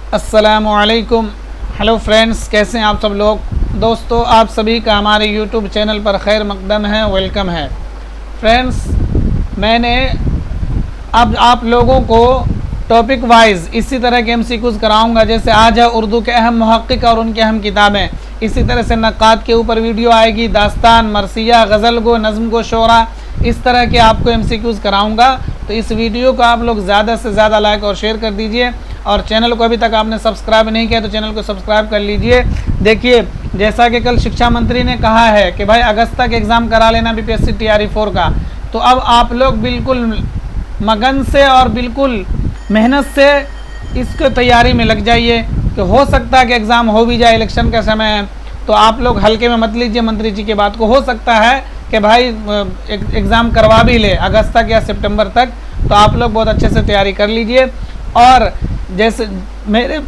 अस्सलामुअलैकुम। Hello friends, कैसे हैं आप सब लोग। दोस्तों, आप सभी का हमारे यूट्यूब चैनल पर खैर मकदम है, वेलकम है। फ्रेंड्स, मैंने अब आप लोगों को टॉपिक वाइज इसी तरह के MCQs कराऊंगा। जैसे आज है उर्दू के अहम मुहक्किक और उनकी अहम किताबें, इसी तरह से नक़ाद के ऊपर वीडियो आएगी, दास्तान, मरसिया, गज़ल गो, नज़्म गो, शोरा, इस तरह के आपको MCQs कराऊंगा। तो इस वीडियो को आप लोग ज़्यादा से ज़्यादा लाइक और शेयर कर दीजिए, और चैनल को अभी तक आपने सब्सक्राइब नहीं किया तो चैनल को सब्सक्राइब कर लीजिए। देखिए, जैसा कि कल शिक्षा मंत्री ने कहा है कि भाई अगस्त तक एग्ज़ाम करा लेना BPSC TRE 4 का, तो अब आप लोग बिल्कुल मगन से और बिल्कुल मेहनत से इसके तैयारी में लग जाइए कि हो सकता है कि एग्ज़ाम हो भी जाए, इलेक्शन का समय है। तो आप लोग हल्के में मत लीजिए मंत्री जी की बात को। हो सकता है कि भाई एग्ज़ाम करवा भी ले अगस्त तक या सितंबर तक, तो आप लोग बहुत अच्छे से तैयारी कर लीजिए। और जैसे मेरे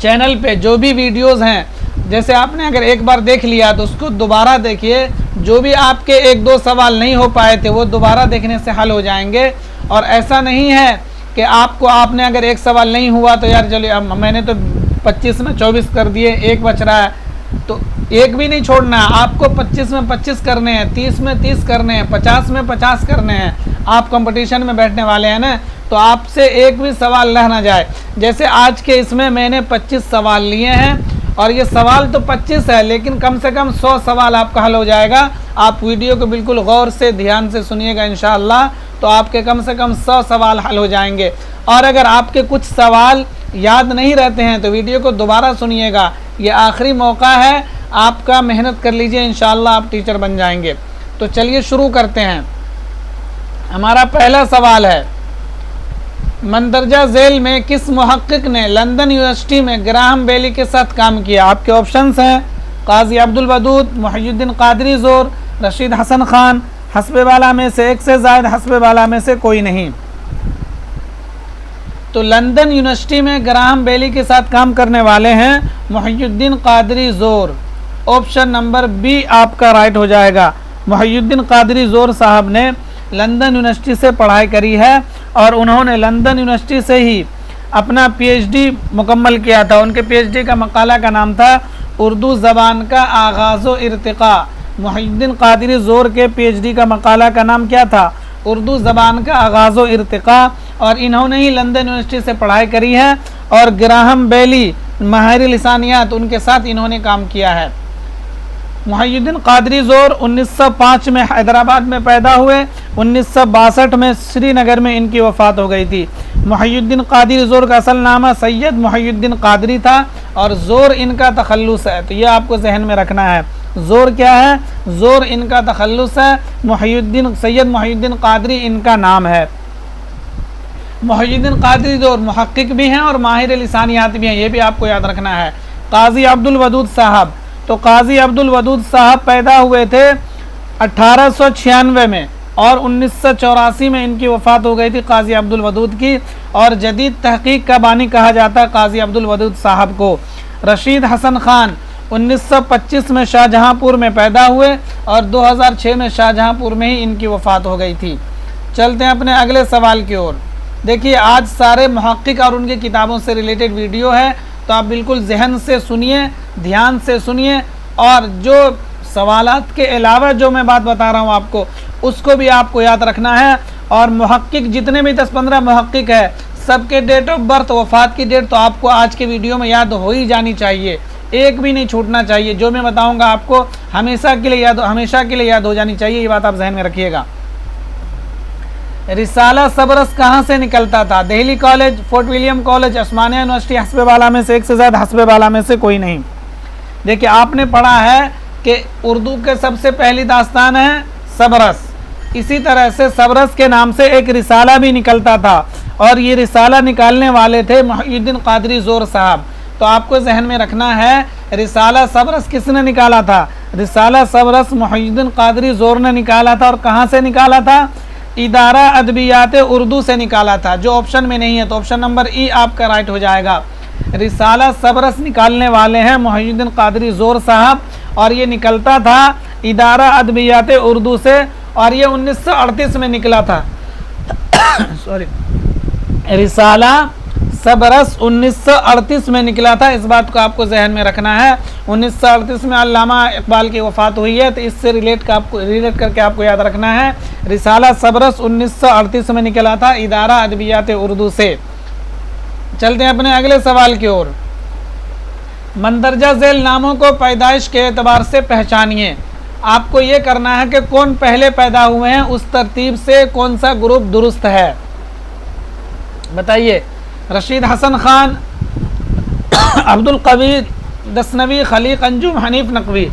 चैनल पे जो भी वीडियोस हैं, जैसे आपने अगर एक बार देख लिया तो उसको दोबारा देखिए। जो भी आपके एक दो सवाल नहीं हो पाए थे वो दोबारा देखने से हल हो जाएंगे। और ऐसा नहीं है कि आपने अगर एक सवाल नहीं हुआ तो यार चलिए, अब मैंने तो 25 में 24 कर दिए, एक बच रहा है, तो एक भी नहीं छोड़ना है। आपको 25 में 25 करने हैं, 30 में 30 करने हैं, 50 में 50 करने हैं। आप कंपटीशन में बैठने वाले हैं ना, तो आपसे एक भी सवाल रह ना जाए। जैसे आज के इसमें मैंने 25 सवाल लिए हैं, और ये सवाल तो 25 है, लेकिन कम से कम 100 सवाल आपका हल हो जाएगा। आप वीडियो को बिल्कुल गौर से ध्यान से सुनिएगा इंशाअल्लाह, तो आपके कम से कम 100 सवाल हल हो जाएंगे। और अगर आपके कुछ सवाल याद नहीं रहते हैं तो वीडियो को दोबारा सुनिएगा। ये आखिरी मौका है आपका, मेहनत कर लीजिए, इंशाअल्लाह आप टीचर बन जाएंगे। तो चलिए शुरू करते हैं। हमारा पहला सवाल है, मंदरजा झेल में किस मुहक्किक ने लंदन यूनिवर्सिटी में ग्राहम बेली के साथ काम किया। आपके ऑप्शंस हैं काजी अब्दुल वदूद, मुहियुद्दीन कादरी ज़ोर, रशीद हसन खान। हस्बे वाला में से एक से ज़ायद, हस्बे वाला में से कोई नहीं। तो लंदन यूनिवर्सिटी में ग्राहम बेली के साथ काम करने वाले हैं मुहियुद्दीन कादरी ज़ोर। ऑप्शन नंबर बी आपका राइट हो जाएगा। मुहियुद्दीन कादरी ज़ोर साहब ने लंदन यूनिवर्सिटी से पढ़ाई करी है, और उन्होंने लंदन यूनिवर्सिटी से ही अपना PhD मुकम्मल किया था। उनके PhD का मकाला का नाम था उर्दू ज़बान का आगाज़ व इर्तिक़ा। मुहियुद्दीन कादरी ज़ोर के PhD का मकाला का नाम क्या था? उर्दू ज़बान का आगाज़ व इर्तिक़ा। और इन्होंने ही लंदन यूनिवर्सिटी से पढ़ाई करी है, और ग्राहम बेली माहिर लिसानियात, उनके साथ इन्होंने काम किया है। मुहियुद्दीन कादरी ज़ोर 1905 में हैदराबाद में पैदा हुए। 1962 में श्रीनगर में इनकी वफ़ात हो गई थी। मुहियुद्दीन कादरी ज़ोर का असल नाम सैयद मुहियुद्दीन कादरी था, और ज़ोर इनका तखल्लुस है। तो ये आपको जहन में रखना है, ज़ोर क्या है? ज़ोर इनका तखल्लुस है। मुहियुद्दीन सैयद मुहियुद्दीन कादरी इनका नाम है। मुहियुद्दीन कादरी ज़ोर मुहक्किक भी हैं और माहिर लिसानियात भी हैं, ये भी आपको याद रखना है। काजी अब्दुल वदूद साहब, तो काजी अब्दुल वदूद साहब पैदा हुए थे 1896 में, और 1984 में इनकी वफ़ात हो गई थी काजी अब्दुल वदूद की। और जदीद तहकीक का बानी कहा जाता है काजी अब्दुल वदूद साहब को। रशीद हसन खान 1925 में शाहजहांपुर में पैदा हुए, और 2006 में शाहजहांपुर में ही इनकी वफ़ात हो गई थी। चलते हैं अपने अगले सवाल की ओर। देखिए, आज सारे मुहक्किक और उनकी किताबों से रिलेटेड वीडियो है, तो आप बिल्कुल जहन से सुनिए, ध्यान से सुनिए, और जो सवालात के अलावा जो मैं बात बता रहा हूँ आपको, उसको भी आपको याद रखना है। और मुहक्किक जितने भी 10-15 मुहक्किक है, सबके डेट ऑफ बर्थ, वफ़ात की डेट तो आपको आज के वीडियो में याद हो ही जानी चाहिए, एक भी नहीं छूटना चाहिए। जो मैं बताऊँगा आपको हमेशा के लिए याद हो जानी चाहिए, ये बात आप जहन में रखिएगा। रिसाला सबरस कहाँ से निकलता था? Delhi college, Fort William college, Osmania university. हस्बे वाला में से एक से ज़्यादा, हस्बे वाला में से कोई नहीं। देखिए, आपने पढ़ा है कि उर्दू के सबसे पहली दास्तान है सबरस। इसी तरह से सबरस के नाम से एक रिसाला भी निकलता था, और ये रिसाला निकालने वाले थे मुहियुद्दीन कादरी ज़ोर साहब। तो आपको जहन में रखना है, रिसाला सबरस किसने निकाला था? रिसाला सबरस मुहियुद्दीन कादरी ज़ोर ने निकाला था। और कहाँ से निकाला था? इदारा अदबियात उर्दू से निकाला था, जो ऑप्शन में नहीं है, तो ऑप्शन नंबर ई आपका राइट हो जाएगा। रिसाला सबरस निकालने वाले हैं मुहियुद्दीन कादरी ज़ोर साहब, और ये निकलता था इदारा अदबियात उर्दू से, और ये 1938 में निकला था। सॉरी, रिसाला सबरस 1938 में निकला था। इस बात को आपको जहन में रखना है। 1938 में अल्लामा इकबाल की वफ़ात हुई है, तो इससे रिलेट करके आपको याद रखना है। रिसाला सबरस 1938 में निकला था इदारा अदबियात उर्दू से। चलते हैं अपने अगले सवाल की ओर। मंदरजा झेल नामों को पैदाइश के एतबार से पहचानिए। आपको ये करना है कि कौन पहले पैदा हुए हैं, उस तरतीब से कौन सा ग्रुप दुरुस्त है, बताइए। रशीद हसन खान, अब्दुल कवी दसनवी, खलीक अंजुम, हनीफ नकवी।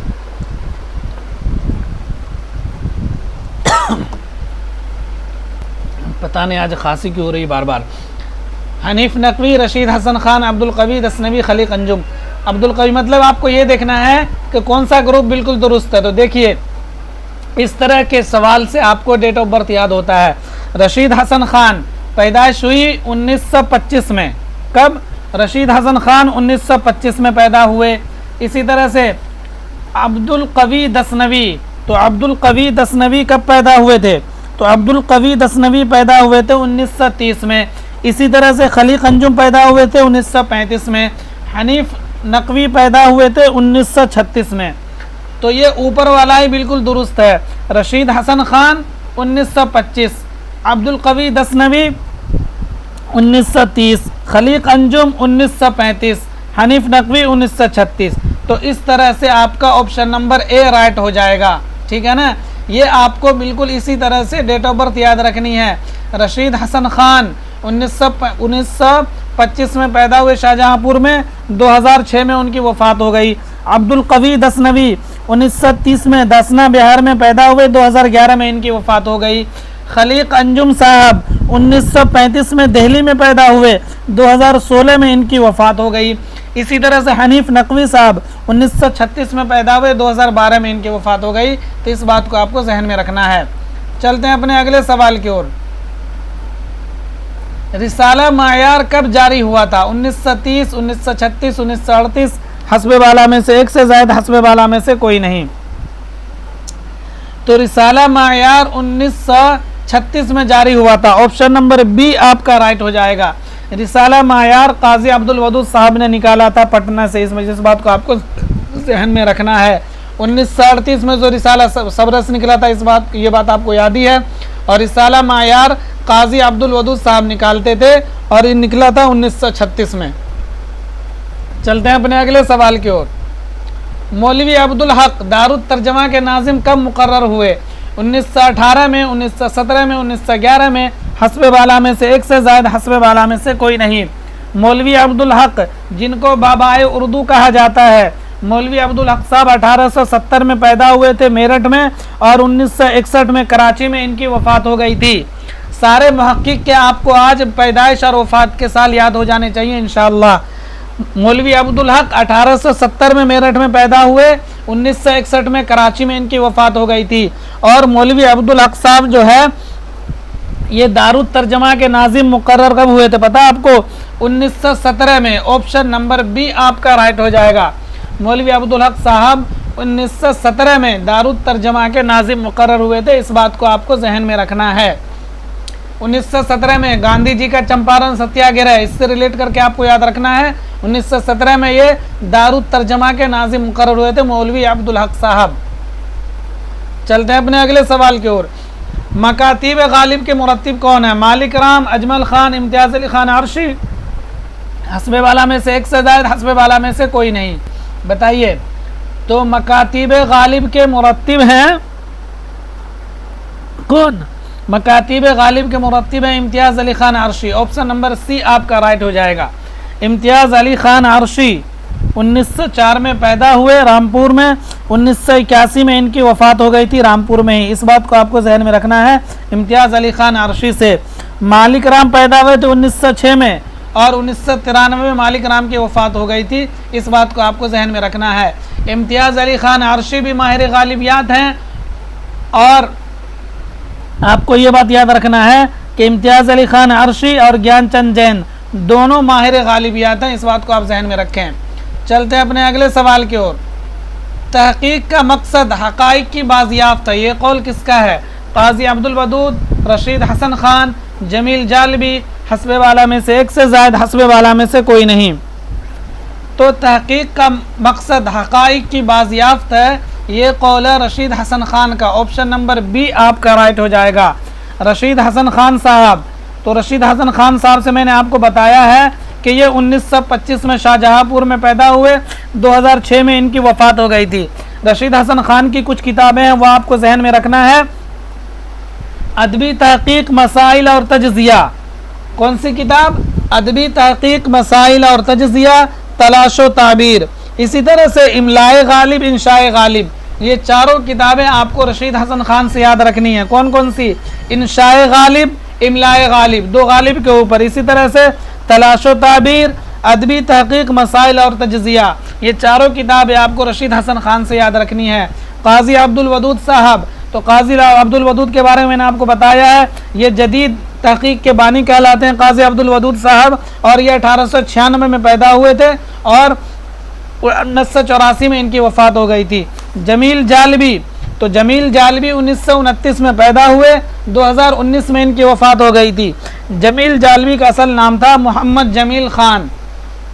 पता नहीं आज खांसी क्यों हो रही बार बार। हनीफ नकवी, रशीद हसन खान, अब्दुल कवी दसनवी, खलीक अंजुम। अब्दुल कवी मतलब आपको ये देखना है कि कौन सा ग्रुप बिल्कुल दुरुस्त है। तो देखिए, इस तरह के सवाल से आपको डेट ऑफ बर्थ याद होता है। रशीद हसन खान पैदाइश हुई 1925 में। कब? रशीद हसन खान 1925 में पैदा हुए। इसी तरह से अब्दुल कवी दसनवी, तो अब्दुल कवी दसनवी कब पैदा हुए थे? तो अब्दुल कवी दसनवी पैदा हुए थे 1930 में। इसी तरह से खलीक अंजुम पैदा हुए थे 1935 में। हनीफ नकवी पैदा हुए थे 1936 में। तो ये ऊपर वाला ही बिल्कुल दुरुस्त है। रशीद हसन खान 1925, अब्दुल कवी दसनवी 1930, खलीक अंजुम 1935, हनीफ नकवी 1936। तो इस तरह से आपका ऑप्शन नंबर ए राइट हो जाएगा, ठीक है ना। ये आपको बिल्कुल इसी तरह से डेट ऑफ बर्थ याद रखनी है। रशीद हसन खान 1925 में पैदा हुए शाहजहांपुर में, 2006 में उनकी वफ़ात हो गई। अब्दुल कवी दसनवी 1930 में दसना बिहार में पैदा हुए, 2011 में इनकी वफ़ात हो गई। खलीक अंजुम साहब 1935 में दिल्ली में पैदा हुए, 2016 में इनकी वफ़ात हो गई। इसी तरह से हनीफ नकवी साहब 1936 में पैदा हुए, 2012 में इनकी वफ़ात हो गई। तो इस बात को आपको जहन में रखना है। चलते हैं अपने अगले सवाल की ओर। रिसाला मायार कब जारी हुआ था? 1930, 1936, 1938, हस्बे वाला में से एक से ज़ायद, हस्बे वाला में से कोई नहीं। तो रिसाला मायार 1936 में जारी हुआ था। ऑप्शन नंबर बी आपका राइट हो जाएगा। रिसाला मायार काजी अब्दुल वदूद साहब ने निकाला था पटना से। इस बात को आपको जहन में रखना है। 1938 में जो रिसाला सबरस निकला था, ये बात आपको याद ही है। और रिसाला मायार काजी अब्दुल वदूद साहब निकालते थे और ये निकला था 1936 में। चलते हैं अपने अगले सवाल की ओर। मौलवी अब्दुल हक दारुत तर्जमा के नाजिम कब मुकर्रर हुए? 1918 में, 1917 में, 1911 में, हस्बे वाला में से एक से ज़ायद, हस्बे वाला में से कोई नहीं। मौलवी अब्दुल हक जिनको बाबाए उर्दू कहा जाता है, मौलवी अब्दुल हक साहब 1870 में पैदा हुए थे मेरठ में, और 1961 में कराची में इनकी वफ़ात हो गई थी। सारे मुहक्किक के आपको आज पैदाइश और वफ़ात के साल याद हो जाने चाहिए इंशाअल्लाह। मौलवी अब्दुल हक 1870 में मेरठ में पैदा हुए, 1961 में कराची में इनकी वफ़ात हो गई थी। और मौलवी अब्दुल हक साहब जो है ये दारुत तर्जमा के नाजिम मुकर्रर कब हुए थे पता आपको? 1917 में। ऑप्शन नंबर बी आपका राइट हो जाएगा। मौलवी अब्दुल हक साहब 1917 में दारुत तर्जमा के नाजिम मुकर्रर हुए थे। इस बात को आपको जहन में रखना है। 1917 में गांधी जी का चंपारण सत्याग्रह, इससे रिलेट करके आपको याद रखना है। 1917 में ये दारुत तर्जमा के नाजिम मुकर्रर हुए थे मौलवी अब्दुल हक साहब। चलते हैं अपने अगले सवाल की ओर। मकातीब गालिब के मुरत्तिब कौन है? मालिक राम, अजमल खान, इम्तियाज़ अली खान अर्शी, हस्बे वाला में से एक से ज़ायद, हस्बे वाला में से कोई नहीं, बताइए। तो मकातीब गालिब के मुरत्तिब हैं कौन? मकातीब गालिब के मुरत्तिब हैं Imtiaz Ali Khan Arshi. Option number C आपका राइट हो जाएगा। इम्तियाज़ अली खान अर्शी 1904 में पैदा हुए रामपुर में, 1981 में इनकी वफ़ात हो गई थी रामपुर में ही। इस बात को आपको जहन में रखना है। इम्तियाज़ अली खान अर्शी से मालिक राम पैदा हुए थे 1906 में, और 1993 में मालिक राम की वफ़ात हो गई थी। इस बात को आपको जहन में रखना है। इम्तियाज़ अली खान अर्शी भी माहिर गालिबियात हैं, और आपको ये बात याद रखना है कि इम्तियाज़ अली खान अर्शी और ज्ञानचंद जैन दोनों माहिर गालिबियात हैं। इस बात को आप जहन में रखें। चलते हैं अपने अगले सवाल की ओर। तहकीक का मकसद हक़ाइक़ की बाज़ियाफ़त है, ये कौल किसका है? काजी अब्दुल वदूद, रशीद हसन खान, जमील जालबी, हस्बे वाला में से एक से ज़ायद, हस्बे वाला में से कोई नहीं। तो तहकीक का मकसद हक़ाइक़ की बाज़ियाफ़त है। ये कौल है रशीद हसन ख़ान का। ऑप्शन नंबर बी आपका राइट हो जाएगा, रशीद हसन ख़ान साहब। तो रशीद हसन ख़ान साहब से मैंने आपको बताया है कि ये 1925 में शाहजहाँपुर में पैदा हुए, 2006 में इनकी वफ़ात हो गई थी। रशीद हसन ख़ान की कुछ किताबें हैं, वो आपको जहन में रखना है। अदबी तहक़ीक़ मसाइल और तजज़िया। कौन सी किताब? अदबी तहक़ीक़ मसाइल और तजज़िया, तलाशो ताबीर। इसी तरह से इमलाए गालिब, इंशाए गालिब। ये चारों किताबें आपको रशीद हसन ख़ान से याद रखनी है। कौन कौन सी? इंशाए गालिब, इमलाए गालिब, दो गालिब के ऊपर। इसी तरह से तलाशो ताबीर, अदबी तहक़ीक़ मसाइल और तजज़िया, ये चारों किताबें आपको रशीद हसन ख़ान से याद रखनी है। काज़ी अब्दुल वदूद साहब, तो काज़ी अब्दुल वदूद के बारे में मैंने आपको बताया है, ये जदीद तहक़ीक़ के बानी कहलाते हैं काज़ी अब्दुल वदूद साहब। और ये 1896 में पैदा हुए थे और 1984 में इनकी वफ़ात हो गई थी। जमील जालबी, तो जमील जालबी 1929 में पैदा हुए, 2019 में इनकी वफ़ात हो गई थी। जमील जालबी का असल नाम था मोहम्मद जमील ख़ान।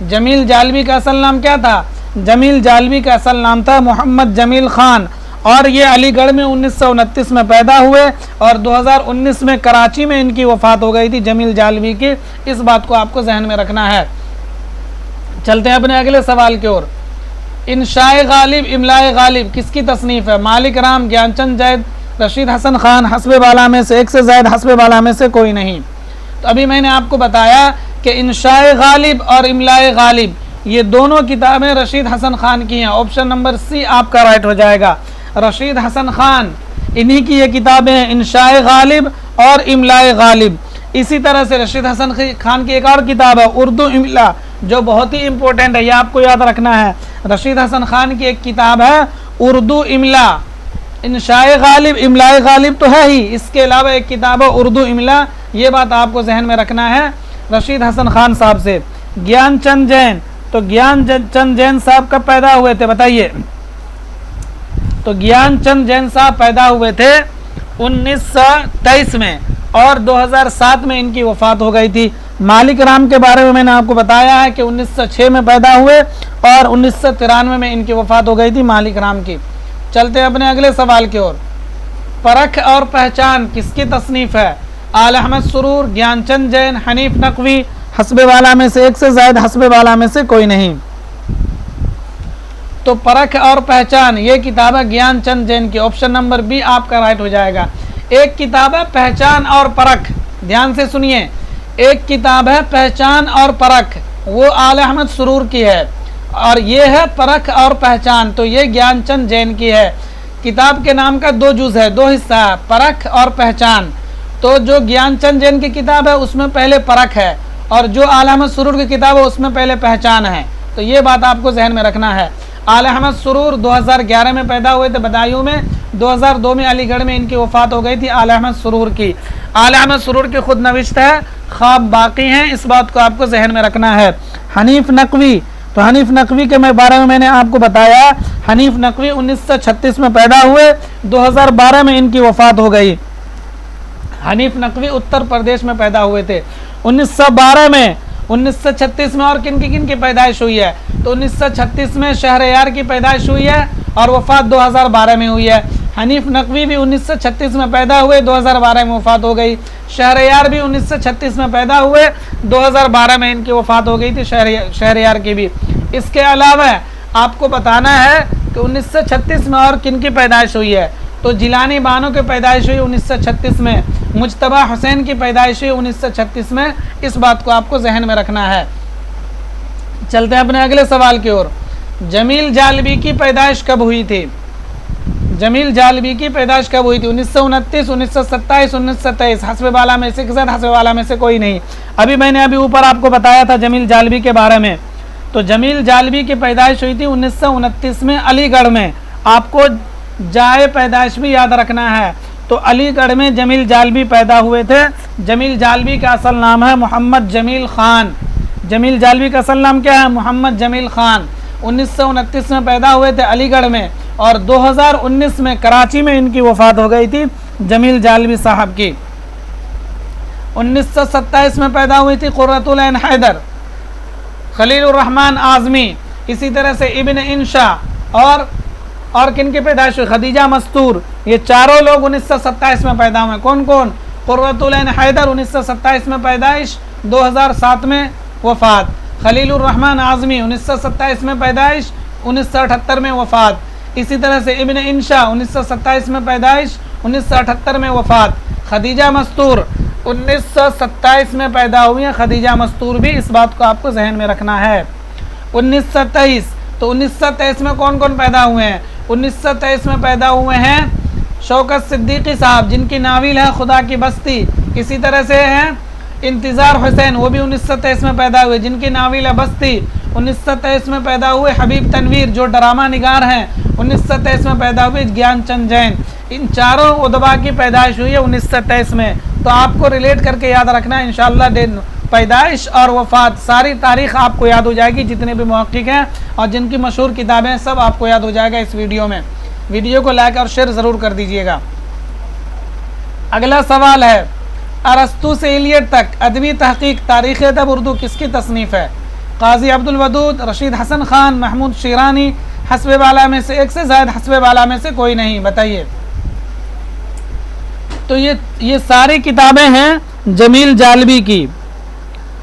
जमील जालबी का असल नाम क्या था? जमील जालबी का असल नाम था मोहम्मद जमील ख़ान। और ये अलीगढ़ में 1929 में पैदा हुए और 2019 में कराची में इनकी वफ़ात हो गई थी जमील जालबी की। इस बात को आपको जहन में रखना है। चलते हैं अपने अगले सवाल की ओर। इंशाए गालिब, इमलाए गालिब किसकी तसनीफ़ है? मालिक राम, ज्ञानचंद जैद, रशीद हसन ख़ान, हस्बे वाला में से एक से ज़ायद, हस्बे वाला में से कोई नहीं। तो अभी मैंने आपको बताया कि इंशाए गालिब और इमलाए गालिब ये दोनों किताबें रशीद हसन ख़ान की हैं। ऑप्शन नंबर सी आपका राइट हो जाएगा, रशीद हसन ख़ान, इन्हीं की ये किताबें हैं, इंशाए गालिब और इमलाए गालिब। इसी तरह से रशीद हसन ख़ान की एक और किताब है उर्दू इमला, जो बहुत ही इम्पोर्टेंट है, ये आपको याद रखना है। रशीद हसन ख़ान की एक किताब है उर्दू इमला। इंशाए गालिब, इमलाए गालिब तो है ही, इसके अलावा एक किताब है उर्दू इमला, ये बात आपको जहन में रखना है रशीद हसन ख़ान साहब से। ज्ञानचंद जैन, तो ज्ञानचंद जैन साहब कब पैदा हुए थे बताइए? तो ज्ञानचंद जैन साहब पैदा हुए थे 1923 में और 2007 में इनकी वफ़ात हो गई थी। मालिक राम के बारे में मैंने आपको बताया है कि 1906 में पैदा हुए और 1993 में इनकी वफ़ात हो गई थी मालिक राम की। चलते हैं अपने अगले सवाल की ओर। परख और पहचान किसकी तसनीफ़ है? आल अहमद सुरूर, ज्ञानचंद जैन, हनीफ नकवी, हस्बे वाला में से एक से ज़ायद, हस्बे वाला में से कोई नहीं। तो परख और पहचान ये किताब है ज्ञानचंद जैन की। ऑप्शन नंबर बी आपका राइट हो जाएगा। एक किताब है पहचान और परख, ध्यान से सुनिए, एक किताब है पहचान और परख, वो आल अहमद सुरूर की है, और ये है परख और पहचान, तो ये ज्ञानचंद जैन की है। किताब के नाम का दो जुज़ है, दो हिस्सा है, परख और पहचान। तो जो ज्ञानचंद जैन की किताब है उसमें पहले परख है और जो आल अहमद सुरूर की किताब है उसमें पहले पहचान है। तो ये बात आपको जहन में रखना है। आल अहमद सुरूर 2011 में पैदा हुए थे बदायूं में, 2002 में अलीगढ़ में इनकी वफ़ात हो गई थी आल अहमद सुरूर की। आल अहमद सुरूर की खुद नविश्त है, ख्वाब बाकी हैं, इस बात को आपको जहन में रखना है। हनीफ नकवी, तो हनीफ नकवी के बारे में मैंने आपको बताया, हनीफ नकवी 1936 में पैदा हुए, 2012 में इनकी वफ़ात हो गई। हनीफ नकवी उत्तर प्रदेश में पैदा हुए थे 1912 में। 1936 में और किन की पैदाइश हुई है? तो 1936 में शहरयार की पैदाइश हुई है और वफ़ात 2012 में हुई है। हनीफ नकवी भी 1936 में पैदा हुए, 2012 में वफ़ात हो गई। शहरयार भी 1936 में पैदा हुए, 2012 में इनकी वफ़ात हो गई थी शहरयार की भी। इसके अलावा आपको बताना है कि 1936 में और किन की पैदाइश हुई है? तो जिलानी बानो की पैदाइश हुई 1936 में, मुजतबा हुसैन की पैदाइश हुई 1936 में। इस बात को आपको जहन में रखना है। चलते हैं अपने अगले सवाल की ओर। जमील जालबी की पैदाइश कब हुई थी? जमील जालबी की पैदाइश कब हुई थी? 1929, 1927, 1923, हस्बे वाला में से किसी, हस्बे वाला में से कोई नहीं। अभी मैंने ऊपर आपको बताया था जमील जालबी के बारे में। तो जमील जालबी की पैदाइश हुई थी 1929 में अलीगढ़ में। आपको जाए पैदाइश भी याद रखना है। तो अलीगढ़ में जमील जालबी पैदा हुए थे। जमील जालबी का असल नाम है मोहम्मद जमील ख़ान। जमील जालबी का असल नाम क्या है? मोहम्मद जमील ख़ान। 1929 में पैदा हुए थे अलीगढ़ में और 2019 में कराची में इनकी वफ़ात हो गई थी जमील जालबी साहब की। 1927 में पैदा हुई थी कुर्रतुल ऐन हैदर, खलीलुर रहमान आज़मी। इसी तरह से इब्न इंशा और किन की पैदाइश हुई, खदीजा मस्तूर। ये चारों लोग 1927 में पैदा हुए। कौन कौन? कुर्रतुल ऐन हैदर 1927 में पैदाइश, 2007 में वफ़ात। खलीलुर रहमान आज़मी 1927 में पैदाइश, 1978 में वफ़ात। इसी तरह से इब्न इंशा 1927 में पैदाइश, 1978 में वफ़ात। खदीजा मस्तूर 1927 में पैदा हुई हैं। खदीजा मस्तूर भी, इस बात को आपको जहन में रखना है। 1923, तो 1923 में कौन कौन पैदा हुए हैं? 1923 में पैदा हुए हैं शौकत सिद्दीकी साहब, जिनकी नाविल है खुदा की बस्ती। इसी तरह से हैं इंतज़ार हुसैन, वो भी 1923 में पैदा हुए, जिनकी नाविल है बस्ती। 1923 में पैदा हुए हबीब तनवीर, जो ड्रामा निगार हैं, 1923 में पैदा हुए ज्ञानचंद जैन। इन चारों उदबा की पैदाइश हुई है 1923 में। तो आपको रिलेट करके याद रखना है इंशाअल्लाह। दिन पैदाइश और वफ़ात, सारी तारीख़ आपको याद हो जाएगी। जितने भी मुहक्किक हैं और जिनकी मशहूर किताबें हैं, सब आपको याद हो जाएगा इस वीडियो में। वीडियो को लाइक और शेयर ज़रूर कर दीजिएगा। अगला सवाल है, अरस्तु से इलियट तक अदबी तहकीक तारीख़ अदब उर्दू किसकी तसनीफ़ है? काजी अब्दुल वदूद, रशीद हसन खान, महमूद शिरानी। हस्बे बाला में से एक से ज़ायद, हस्बे बाला में से कोई नहीं। बताइए। तो ये सारी किताबें हैं जमील जालबी की।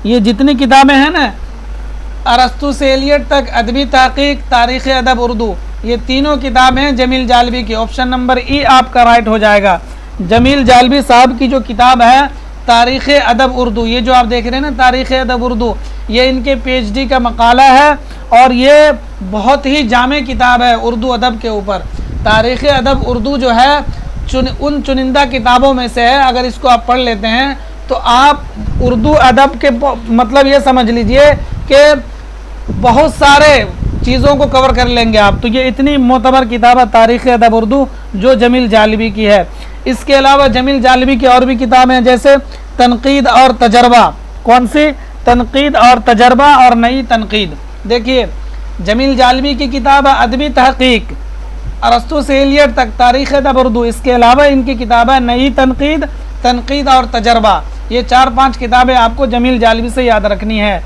ये जितनी किताबें हैं ना, अरस्तु से इलियट तक अदबी तहकीक तारीख़ अदब उर्दू, ये तीनों किताबें हैं जमील जालबी की। ऑप्शन नंबर ई आपका राइट हो जाएगा। जमील जालबी साहब की जो किताब है तारीख़ अदब उर्दू, ये जो आप देख रहे हैं ना तारीख़ अदब उर्दू, ये इनके PhD का मकाला है और ये बहुत ही जामे किताब है उर्दू अदब के ऊपर। तारीख़ अदब उर्दू जो है उन चुनिंदा किताबों में से है। अगर इसको आप पढ़ लेते हैं तो आप उर्दू अदब के मतलब ये समझ लीजिए कि बहुत सारे चीज़ों को कवर कर लेंगे आप। तो ये इतनी मोतबर किताब है तारीख़ अदब उर्दू जो जमील जालबी की है। इसके अलावा जमील जालबी की और भी किताबें हैं, जैसे तनकीद और तजर्बा। कौन सी? तनकीद और तजर्बा और नई तनकीद। देखिए जमील जालबी की किताब है अदबी तहकीक अरस्तु से इलियट तक तारीख़ अदब उर्दू। इसके अलावा इनकी किताब है नई तनकीद, तनकीद और तजर्बा। ये 4-5 किताबें आपको जमील जालबी से याद रखनी है।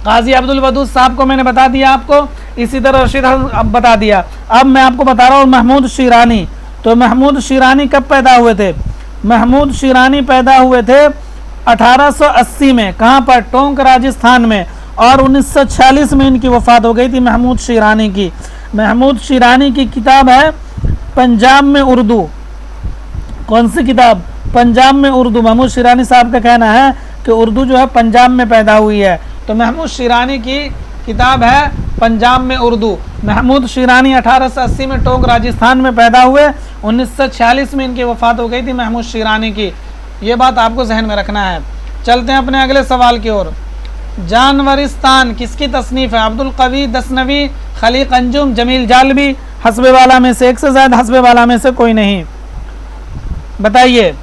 काजी अब्दुल वदूद साहब को मैंने बता दिया आपको, इसी तरह रशीद अब बता दिया। अब मैं आपको बता रहा हूँ महमूद शिरानी। तो महमूद शिरानी कब पैदा हुए थे? महमूद शिरानी पैदा हुए थे 1880 में। कहाँ पर? टोंक राजस्थान में। और 1946 में इनकी वफ़ात हो गई थी महमूद शिरानी की। महमूद शिरानी की किताब है पंजाब में उर्दू। कौन सी किताब? पंजाब में उर्दू। महमूद शिरानी साहब का कहना है कि उर्दू जो है पंजाब में पैदा हुई है। तो महमूद शिरानी की किताब है पंजाब में उर्दू। महमूद शिरानी 1880 में टोंक राजस्थान में पैदा हुए, 1946 में इनकी वफ़ात हो गई थी महमूद शिरानी की। ये बात आपको जहन में रखना है। चलते हैं अपने अगले सवाल की ओर। जानवरिस्तान किसकी तसनीफ़ है? अब्दुल कवी दसनवी, खलीक अंजुम, जमील जालबी। हस्बे वाला में से एक से ज़्यादा, हस्बे वाला में से कोई नहीं। बताइए।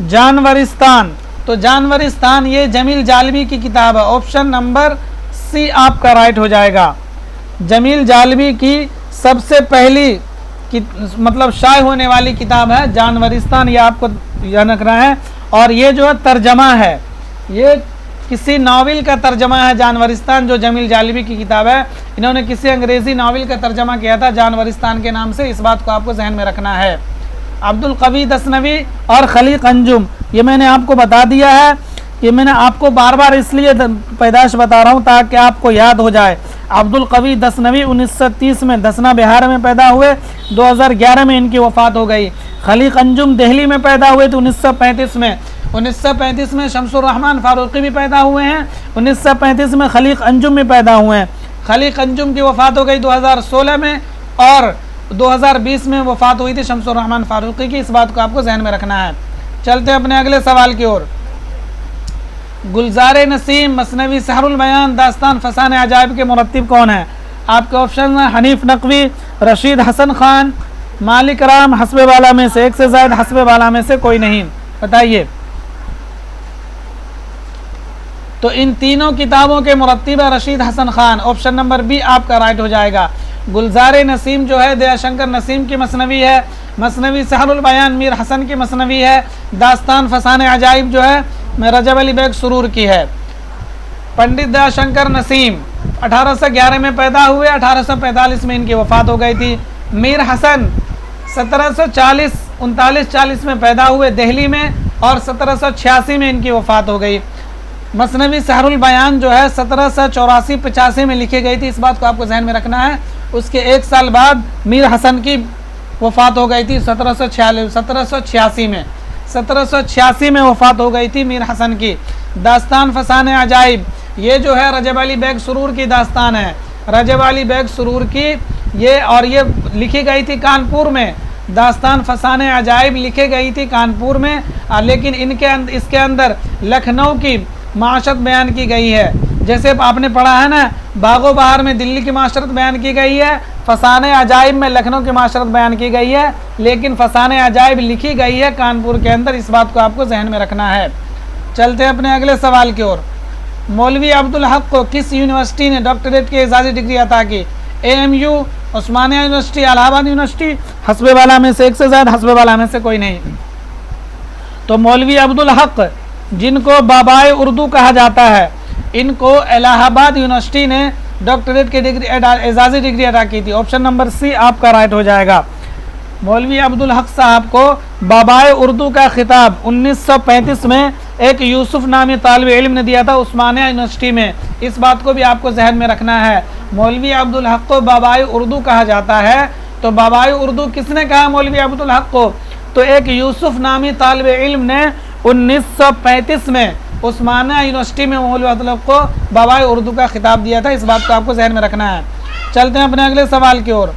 जानवरिस्तान, तो जानवरिस्तान ये जमील जालबी की किताब है। ऑप्शन नंबर सी आपका राइट हो जाएगा। जमील जालबी की सबसे पहली मतलब शाये होने वाली किताब है जानवरिस्तान, ये आपको याद रखना है। और ये जो है तर्जमा है, ये किसी नावल का तर्जमा है जानवरिस्तान, जो जमील जालबी की किताब है। इन्होंने किसी अंग्रेज़ी नावल का तर्जमा किया था जानवरिस्तान के नाम से। इस बात को आपको जहन में रखना है। अब्दुल कवी दसनवी और खलीक अंजुम, ये मैंने आपको बता दिया है। ये मैंने आपको बार बार इसलिए पैदाइश बता रहा हूँ ताकि आपको याद हो जाए। अब्दुल कवी दसनवी 1930 में दसना बिहार में पैदा हुए, 2011 में इनकी वफ़ात हो गई। खलीक अंजुम दिल्ली में पैदा हुए थे 1935 में। 1935 में शमसुर रहमान फारूकी भी पैदा हुए हैं। 1935 में खलीक अंजुम भी पैदा हुए हैं। खलीक अंजुम की वफ़ात हो गई 2016 में और 2020 में वफ़ात हुई थी शमसुर रहमान फारूकी की। इस बात को आपको जहन में रखना है। चलते हैं अपने अगले सवाल की ओर। गुलजार नसीम, मसनवी सहरुल बयान, दास्तान फसान अजायब के मुरत्तिब कौन है? आपके ऑप्शन हैं हनीफ नकवी, रशीद हसन खान, मालिक राम। हस्बे वाला में से एक से ज़्यादा, हस्बे वाला में से कोई नहीं। बताइए। तो इन तीनों किताबों के मुरत्तिब है Rashid Hasan Khan. Option number B आपका राइट हो जाएगा। गुलजार नसीम जो है दयाशंकर नसीम की मसनवी है। मसनवी सहरुल बयान मीर हसन की मसनवी है। दास्तान फसान अजाइब जो है रजब अली बेग सुरूर की है। पंडित दयाशंकर नसीम 1811 में पैदा हुए, 1845 में इनकी वफ़ात हो गई थी। मीर हसन 1739 में पैदा हुए दिल्ली में और 1786 में इनकी वफ़ात हो गई। मसनवी सहरुल बयान जो है 1784-85 में लिखी गई थी, इस बात को आपको जहन में रखना है। उसके एक साल बाद मीर हसन की वफ़ात हो गई थी 1786 में वफ़ात हो गई थी मीर हसन की। दास्तान फसान अजाइब ये जो है रजब अली बेग सुरूर की दास्तान है, रजब अली बेग सुरूर की ये, और ये लिखी गई थी कानपुर में। दास्तान फसान अजाइब लिखी गई थी कानपुर में, लेकिन इसके अंदर लखनऊ की माशरत बयान की गई है। जैसे आपने पढ़ा है ना, बागो बहार में दिल्ली की माशरत बयान की गई है, फसान अजाइब में लखनऊ की माशरत बयान की गई है, लेकिन फसान अजाइब लिखी गई है कानपुर के अंदर। इस बात को आपको जहन में रखना है। चलते हैं अपने अगले सवाल की ओर। मौलवी अब्दुल हक को किस यूनिवर्सिटी ने डॉक्टरेट की एजाज़ी डिग्री अता की? AMU, उस्मानिया यूनिवर्सिटी, इलाहाबाद यूनिवर्सिटी, हस्बे वाला में से एक से ज़्यादा, हस्बे वाला में से कोई नहीं। तो मौलवी अब्दुल हक जिनको बाबाए उर्दू कहा जाता है, इनको इलाहाबाद यूनिवर्सिटी ने डॉक्टरेट की डिग्री एजाज़ी डिग्री अदा की थी। ऑप्शन नंबर सी आपका राइट हो जाएगा। मौलवी अब्दुल हक साहब को बाबाए उर्दू का खिताब 1935 में एक यूसुफ नामी तालिब इल्म ने दिया था उस्मानिया यूनिवर्सिटी में। इस बात को भी आपको जहन में रखना है। मौलवी अब्दुल हक को बाबाए उर्दू कहा जाता है, तो बाबाए उर्दू किसने कहा मौलवी अब्दुल हक को? तो एक यूसुफ नामी तालिब इल्म ने 1935 में उस्मानिया यूनिवर्सिटी में मौलवी अब्दुल हक को बाबाए उर्दू का खिताब दिया था। इस बात को आपको जहन में रखना है। चलते हैं अपने अगले सवाल की ओर।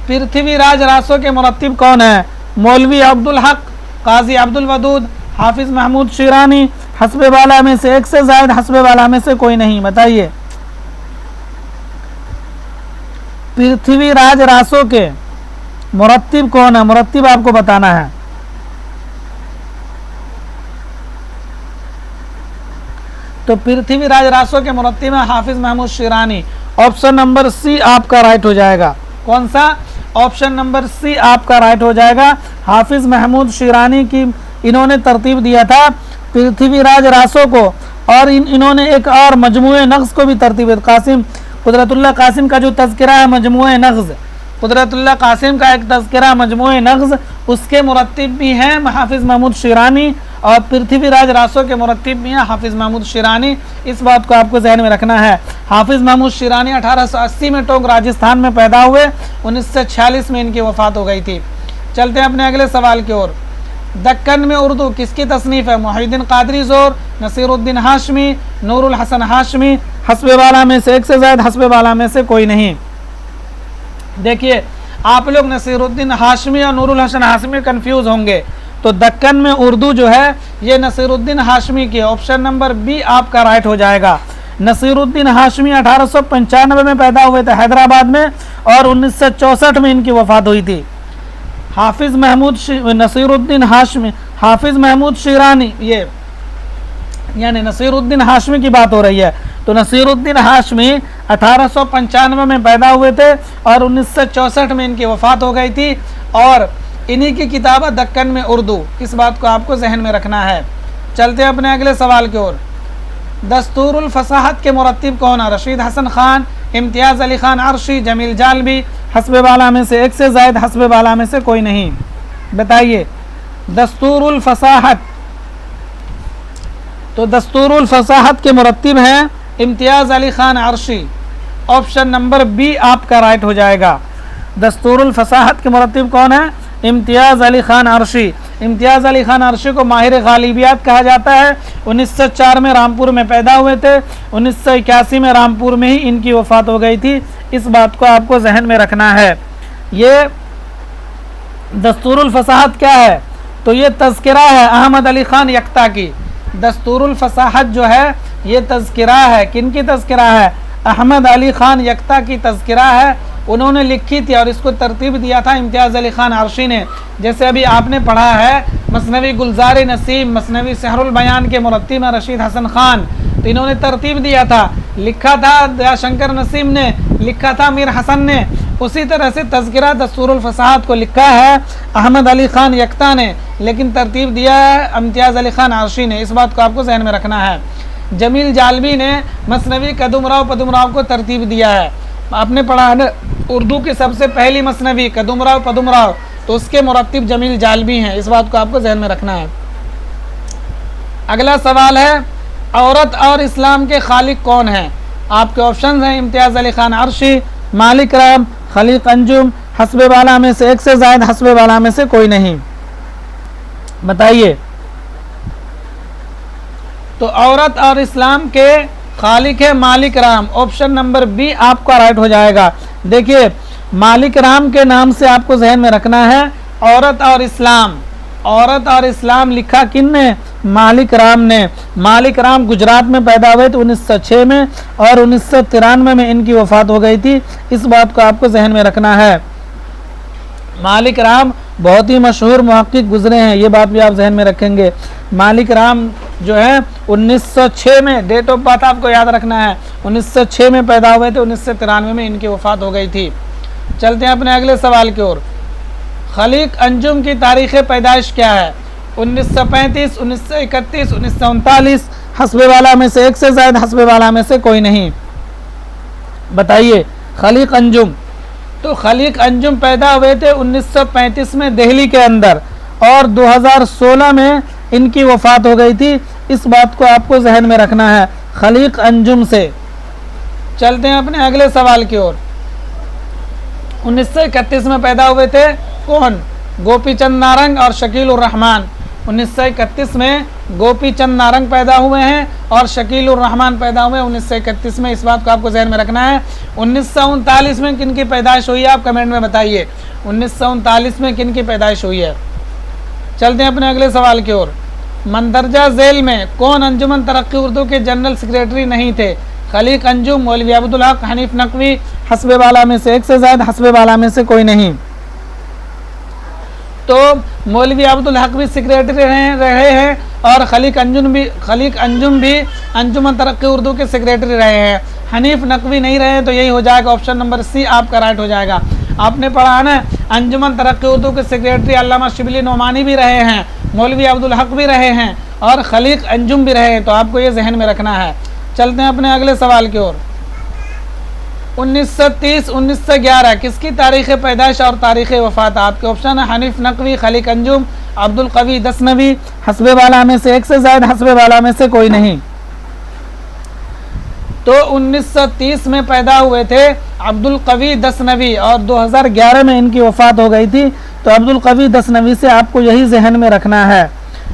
पृथ्वीराज रासों के मुरत्तिब कौन है? मौलवी अब्दुल हक, काजी अब्दुल वदूद, हाफिज महमूद शिरानी, हस्बे वाला में से एक से ज़ायद, हस्बे वाला में से कोई नहीं। बताइए पृथ्वीराज रासों के मुरत्तिब कौन है? मुरत्तिब आपको बताना है। तो पृथ्वीराज रासों के मुरत्तिब है हाफिज Mahmood Shirani. Option number C आपका राइट हो जाएगा। कौन सा? ऑप्शन नंबर सी आपका राइट हो जाएगा। हाफिज महमूद शिरानी की इन्होंने तरतीब दिया था पृथ्वीराज रासों को, और इन्होंने एक और मजमूए नग़्ज़ को भी तरतीब। कासिम कुदरतुल्लाह कासिम का जो तज़किरा है मजमूए नग़्ज़, कुदरतुल्लाह कासिम का एक तज़किरा मजमूए नग़्ज़, उसके मुरत्तिब भी हैं हाफिज महमूद शिरानी, और पृथ्वीराज रासों के मुरत्तिब भी हैं हाफिज महमूद शिरानी। इस बात को आपको ज़हन में रखना है। हाफिज महमूद शिरानी 1880 में टोंक राजस्थान में पैदा हुए, 1946 में इनकी वफ़ात हो गई थी। चलते हैं अपने अगले सवाल की ओर। दक्कन में उर्दू किसकी तसनीफ़ है? मोहिउद्दीन क़ादरी ज़ोर, नसीरुद्दीन हाशमी, नूरुल हसन हाशमी, हस्बे वाला में से एक से ज़ायद, हस्बे वाला में से कोई नहीं। देखिए आप लोग नसीरुद्दीन हाशमी और नूरुल हसन हाशमी कंफ्यूज होंगे, तो दक्कन में उर्दू जो है ये नसीरुद्दीन हाशमी की। ऑप्शन नंबर बी आपका राइट हो जाएगा। नसीरुद्दीन हाशमी 1895 में पैदा हुए थे हैदराबाद में, और 1964 में इनकी वफ़ात हुई थी। हाफिज महमूद नसीरुद्दीन हाशमी, हाफिज महमूद शिरानी, ये यानी नसीरुद्दीन हाशमी की बात हो रही है। तो नसीरुद्दीन हाशमी 1895 में पैदा हुए थे और 1964 में इनकी वफ़ात हो गई थी, और इन्हीं की किताब दक्कन में उर्दू। इस बात को आपको जहन में रखना है। चलते हैं अपने अगले सवाल की ओर। दस्तूरुल फसाहत के मुरत्तिब कौन है? रशीद हसन खान, इम्तियाज़ अली खान अरशी, जमील जालबी, हस्बे वाला में से एक से ज़ायद, हस्बे वाला में से कोई नहीं। बताइए दस्तूरुल फसाहत। तो दस्तूरुल फसाहत के मुरत्तिब हैं Imtiaz Ali Khan Arshi. Option number B आपका राइट हो जाएगा। दस्तूरुल फसाहत के मुरत्तिब कौन है? इम्तियाज़ अली खान अरशी। इम्तियाज़ अली खान अरशी को माहिर गालिबियात कहा जाता है। 1904 में रामपुर में पैदा हुए थे, 1981 में रामपुर में ही इनकी वफ़ात हो गई थी। इस बात को आपको जहन में रखना है। ये दस्तूरुल फसाहत क्या है? तो ये तज़किरा है अहमद अली ख़ान यकता की। दस्तूरुल फसाहत जो है ये तज़किरा है, किन की तज़किरा है? अहमद अली ख़ान यकता की तज़किरा है। उन्होंने लिखी थी और इसको तरतीब दिया था इम्तियाज़ अली ख़ान अरशी ने। जैसे अभी आपने पढ़ा है मसनवी गुलजार नसीम, मसनवी सहरुल बयान के मुरत्तिब रशीद हसन खान, तो इन्होंने तरतीब दिया था, लिखा था दयाशंकर नसीम ने, लिखा था मीर हसन ने। उसी तरह से तज़किरा दस्तूरुल फसाहत को लिखा है अहमद अली ख़ान यकता ने, लेकिन तरतीब दिया है इम्तियाज़ अली ख़ान आरशी ने। इस बात को आपको जहन में रखना है। जमील जालबी ने मसनवी कदुमराव पदुमराव को तरतीब दिया है। आपने पढ़ा है ना उर्दू की सबसे पहली मसनवी कदुमराव पदुमराव, तो उसके मुरत्तिब जमील जालबी हैं। इस बात को आपको जहन में रखना है। अगला सवाल है औरत और इस्लाम के खालिक कौन हैं? आपके ऑप्शन हैं इम्तियाज़ अली ख़ान आरशी, मालिक राम, खलीक अंजुम, हस्बे वाला में से एक से ज़ायद, हस्बे वाला में से कोई नहीं। बताइए। तो औरत और इस्लाम के खालिक है मालिक राम। ऑप्शन नंबर बी आपका राइट हो जाएगा। देखिए मालिक राम के नाम से आपको जहन में रखना है औरत और इस्लाम। औरत और इस्लाम लिखा किन ने? मालिक राम ने। मालिक राम गुजरात में पैदा हुए थे 1906 में और 1993 में इनकी वफ़ात हो गई थी। इस बात को आपको जहन में रखना है। मालिक राम बहुत ही मशहूर मुहक्किक गुजरे हैं, ये बात भी आप जहन में रखेंगे। मालिक राम जो है 1906 में, डेट ऑफ बर्थ आपको याद रखना है, 1906 में पैदा हुए थे, 1993 में इनकी वफ़ात हो गई थी। चलते हैं अपने अगले सवाल की ओर। खलीक अंजुम की तारीख़ पैदाइश क्या है? 1935, 1931, 1939, हस्बे वाला में से एक से ज़ायद, हस्बे वाला में से कोई नहीं। बताइए। खलीक अंजुम, तो खलीक अंजुम पैदा हुए थे 1935 में दिल्ली के अंदर और 2016 में इनकी वफ़ात हो गई थी। इस बात को आपको जहन में रखना है खलीक अंजुम से। चलते हैं अपने अगले सवाल की ओर। 1931 में पैदा हुए थे कौन? गोपीचंद नारंग और शकील उर रहमान। 1931 में गोपीचंद नारंग पैदा हुए हैं और शकील उर रहमान पैदा हुए 1931 में। इस बात को आपको जहन में रखना है। 1939 में किन की पैदाइश हुई है? आप कमेंट में बताइए 1939 में किन की पैदाइश हुई है। चलते हैं अपने अगले सवाल की ओर। मंदरजा झेल में कौन अंजुमन तरक्की उर्दू के जनरल सेक्रेटरी नहीं थे? खलीक अंजुम, मौलवी अब्दुल हक, हनीफ नकवी, हस्बे वाला में से एक से ज़ायद, हस्बे वाला में से कोई नहीं। तो मौलवी अब्दुल हक भी सेक्रेटरी रहे हैं और खलीक अंजुम भी अंजुमन तरक्की उर्दू के सेक्रेटरी रहे हैं। हनीफ नकवी नहीं रहे, तो यही हो जाएगा ऑप्शन नंबर सी आपका राइट हो जाएगा। आपने पढ़ा है ना अंजुमन तरक्की उर्दू के सेक्रेटरी अल्लामा शिबली नोमानी भी रहे हैं, मौलवी अब्दुल हक भी रहे हैं और खलीक अंजुम भी रहे हैं, तो आपको ये जहन में रखना है। चलते हैं अपने अगले सवाल की ओर। 1930, 1911 किसकी तारीख़ पैदाइश और तारीख़ वफ़ात? आपके ऑप्शन है हनीफ नकवी, खलीक अंजुम, अब्दुल कवी दसनवी, हस्बे वाला में से एक से ज़ायद, हस्बे वाला में से कोई नहीं। तो 1930 में पैदा हुए थे अब्दुल कवी दसनवी और 2011 में इनकी वफ़ात हो गई थी। तो अब्दुल कवी दसनवी से आपको यही जहन में रखना है।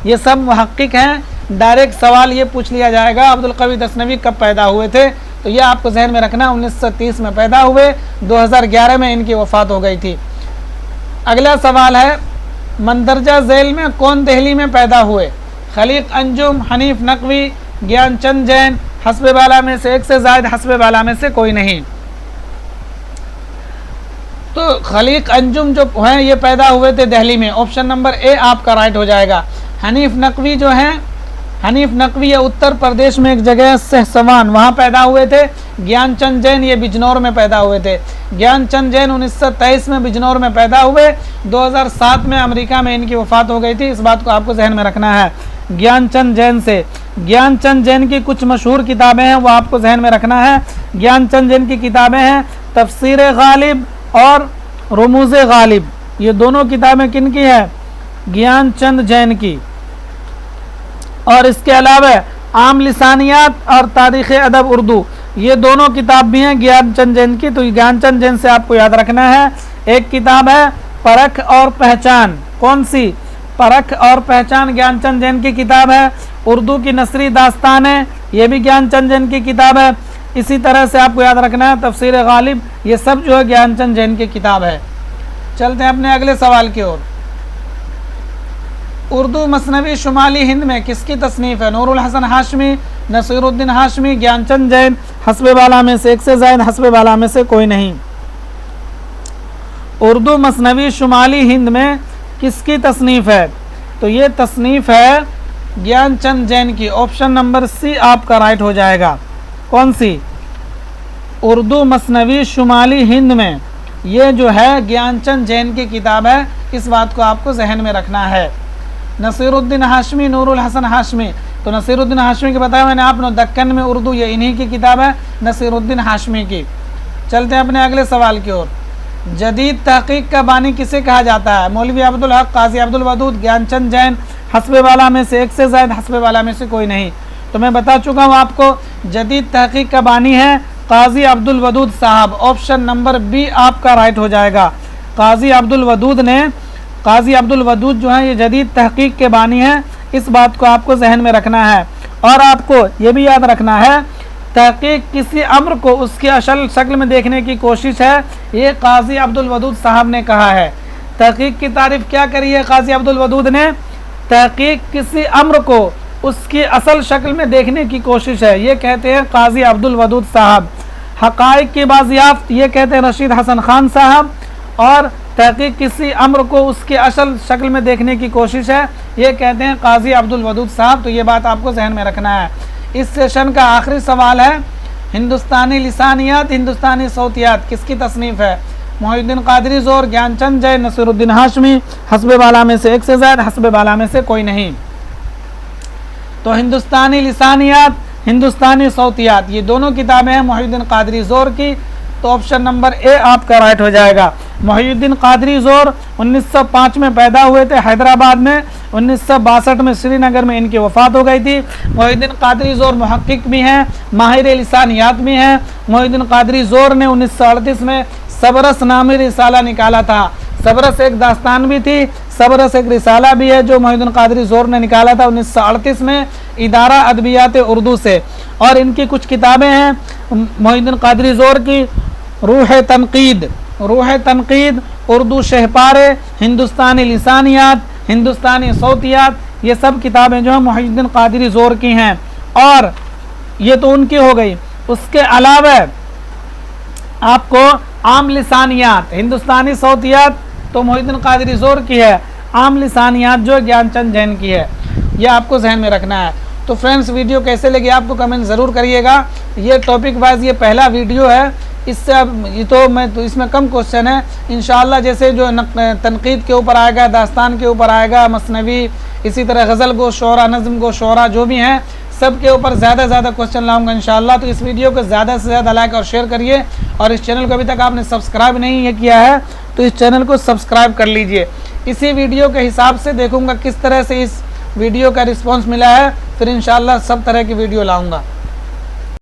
ये सब मुहक्किक हैं, डायरेक्ट सवाल ये पूछ लिया जाएगा अब्दुल कवी दसनवी कब पैदा हुए थे, तो ये आपको जहन में रखना। 1930 में पैदा हुए, 2011 में इनकी वफ़ात हो गई थी। अगला सवाल है मंदरजा झेल में कौन दिल्ली में पैदा हुए? खलीक अंजुम, हनीफ नकवी, ज्ञानचंद जैन, हस्बे वाला में से एक से ज़ायद, हस्बे वाला में से कोई नहीं। तो खलीक अंजुम जो हैं ये पैदा हुए थे दिल्ली में। ऑप्शन नंबर ए आपका राइट हो जाएगा। हनीफ नकवी जो हैं, हनीफ नकवी ये उत्तर प्रदेश में एक जगह सहसवान, वहाँ पैदा हुए थे। ज्ञानचंद जैन ये बिजनौर में पैदा हुए थे। ज्ञानचंद जैन 1923 में बिजनौर में पैदा हुए, 2007 में अमेरिका में इनकी वफ़ात हो गई थी। इस बात को आपको जहन में रखना है। ज्ञानचंद जैन से, ज्ञानचंद जैन की कुछ मशहूर किताबें हैं वो आपको जहन में रखना है। ज्ञानचंद जैन की किताबें हैं तफसीर गालिब और रमूज़ गालिब। ये दोनों किताबें किन की है? ज्ञानचंद जैन की। और इसके अलावा आम लिसानियात और तारीख़ अदब उर्दू, ये दोनों किताब भी हैं ज्ञानचंद जैन की। तो ज्ञानचंद जैन से आपको याद रखना है। एक किताब है परख और पहचान। कौन सी? परख और पहचान ज्ञानचंद जैन की किताब है। उर्दू की नसरी दास्तान है, ये भी ज्ञानचंद जैन की किताब है। इसी तरह से आपको याद रखना है तफसीर गालिब, ये सब जो है ज्ञानचंद जैन की किताब है। चलते हैं अपने अगले सवाल की ओर। उर्दू मसनवी शुमाली हिंद में किसकी तसनीफ़ है? नूरुल हसन हाशमी, नसीरुद्दीन हाशमी, ज्ञानचंद जैन, हस्बे वाला में से एक से ज़ायद, हस्बे वाला में से कोई नहीं। उर्दू मसनवी शुमाली हिंद में किसकी तसनीफ़ है? तो ये तसनीफ़ है ज्ञानचंद जैन की। ऑप्शन नंबर सी आपका राइट हो जाएगा। कौन सी? उर्दू मसनवी शुमाली हिंद में ये जो है ज्ञानचंद जैन की किताब है, इस बात को आपको जहन में रखना है। नसीरुद्दीन हाशमी, नूरुल हसन हाशमी, तो नसीरुद्दीन हाशमी की बताया मैंने आपने, दक्कन में उर्दू, ये इन्हीं की किताब है नसीरुद्दीन हाशमी की। चलते हैं अपने अगले सवाल की ओर। जदीद तहकीक का बानी किसे कहा जाता है? मौलवी अब्दुल हक, काजी अब्दुल वदूद, ज्ञानचंद जैन, हस्बे वाला में से एक से ज़ायद, हस्बे वाला में से कोई नहीं। तो मैं बता चुका हूँ आपको, जदीद तहकीक का बानी है काजी अब्दुल वदूद साहब। ऑप्शन नंबर बी आपका राइट हो जाएगा। काजी अब्दुल वदूद ने, काजी अब्दुल वदूद जो है ये जदीद तहकीक के बानी है, इस बात को आपको जहन में रखना है। और आपको ये भी याद रखना है, तहकीक किसी अम्र को उसकी असल शक्ल में देखने की कोशिश है, ये काजी अब्दुल वदूद साहब ने कहा है। तहकीक की तारीफ क्या करी है काजी अब्दुल वदूद ने? तहकीक किसी अम्र को उसकी असल शक्ल में देखने की कोशिश है, ये कहते हैं काजी अब्दुल वदूद साहब। हक़ाइक़ की बाज़ियाफ़्त, ये कहते हैं रशीद हसन खान साहब। और तहकीक किसी अम्र को उसकी असल शक्ल में देखने की कोशिश है, ये कहते हैं काजी अब्दुल वदूद साहब। तो ये बात आपको जहन में रखना है। इस सेशन का आखिरी सवाल है, हिंदुस्तानी लिसानियात, हिंदुस्तानी सौतियात किसकी तसनीफ़ है? मोहिउद्दीन कादरी ज़ोर, ज्ञानचंद जैन, नसीरुद्दीन हाशमी, हस्बे वाला में से एक से ज़ायद, हस्बे वाला में से कोई नहीं। तो हिंदुस्तानी लिसानियात, हिंदुस्तानी सौतियात, ये दोनों किताबें हैं मोहिउद्दीन कादरी ज़ोर की। तो ऑप्शन नंबर ए आपका राइट हो जाएगा। मोहिउद्दीन कादरी ज़ोर 1905 में पैदा हुए थे हैदराबाद में। 1962 में श्रीनगर में इनकी वफ़ात हो गई थी। मोहिउद्दीन कादरी ज़ोर मुहक्किक भी हैं, माहिर लिसानियात भी हैं। मोहिउद्दीन कादरी ज़ोर ने 1938 में सबरस नामी रिसाला निकाला था। सबरस एक दास्तान भी थी, सबरस एक रिसाला भी है जो मोहिउद्दीन कादरी ज़ोर ने निकाला था 1938 में इदारा अदबियात उर्दू से। और इनकी कुछ किताबें हैं मोहिउद्दीन कादरी ज़ोर की, रूह तनकीद, रूह तनकीद, उर्दू शहपारे, हिंदुस्तानी लिसानियात, हिंदुस्तानी सौतियात, ये सब किताबें जो हैं मोहिउद्दीन कादरी ज़ोर की हैं। और ये तो उनकी हो गई। उसके अलावा आपको आम लिसानियात, हिंदुस्तानी सौतियात तो मोहिउद्दीन कादरी ज़ोर की है, आम लिसानियात जो ज्ञानचंद जैन की है, ये आपको जहन में रखना है। तो फ्रेंड्स वीडियो कैसे लगी आपको कमेंट ज़रूर करिएगा। ये टॉपिक वाइज ये पहला वीडियो है, इससे अब ये तो इसमें कम क्वेश्चन है। इंशाअल्लाह जैसे जो तनकीद के ऊपर आएगा, दास्तान के ऊपर आएगा, मसनवी, इसी तरह गज़ल गो शोरा, नज़्म गो शोरा जो भी हैं सब के ऊपर ज़्यादा क्वेश्चन लाऊंगा इंशाअल्लाह। तो इस वीडियो को ज़्यादा से ज़्यादा लाइक और शेयर करिए। और इस चैनल को अभी तक आपने सब्सक्राइब नहीं किया है तो इस चैनल को सब्सक्राइब कर लीजिए। इसी वीडियो के हिसाब से देखूंगा किस तरह से इस वीडियो का रिस्पांस मिला है, फिर इंशाअल्लाह सब तरह की वीडियो लाऊंगा।